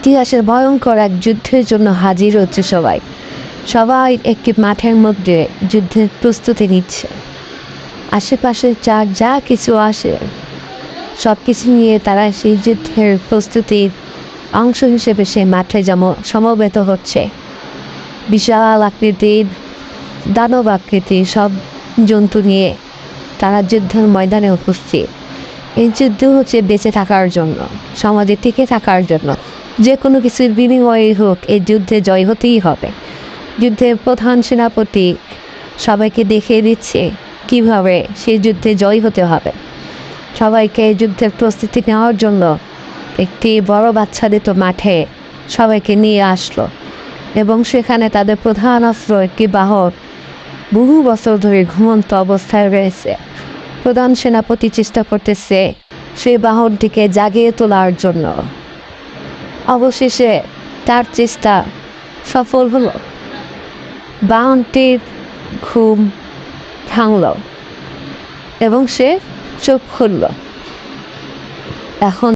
ইতিহাসের ভয়ঙ্কর এক যুদ্ধের জন্য হাজির হচ্ছে সবাই। সবাই একটি মাঠের মধ্যে যুদ্ধের প্রস্তুতি নিচ্ছে। আশেপাশে যা কিছু আসে সব কিছু নিয়ে তারা সেই যুদ্ধের প্রস্তুতির অংশ হিসেবে সেই মাঠে সমবেত হচ্ছে। বিশাল আকৃতির দানব আকৃতির সব জন্তু নিয়ে তারা যুদ্ধের ময়দানে উপস্থিত। এই যুদ্ধ হচ্ছে বেঁচে থাকার জন্য, সমাজে টিকে থাকার জন্য। যে কোনো কিছুর বিনিময়ে হোক এই যুদ্ধে জয় হতেই হবে। যুদ্ধের প্রধান সেনাপতি সবাইকে দেখিয়ে দিচ্ছে কিভাবে সেই যুদ্ধে জয় হতে হবে। সবাইকে যুদ্ধের প্রস্তুতি নেওয়ার জন্য একটি বড় বাচ্চাদের তো মাঠে সবাইকে নিয়ে আসলো এবং সেখানে তাদের প্রধান অস্ত্র একটি বাহন বহু বছর ধরে ঘুমন্ত অবস্থায় রয়েছে। প্রধান সেনাপতি চেষ্টা করতেছে সেই বাহনটিকে জাগিয়ে তোলার জন্য। অবশেষে তার চেষ্টা সফল হলো। বাহনটির ঘুম ভাঙল এবং সে চোখ খুলল। এখন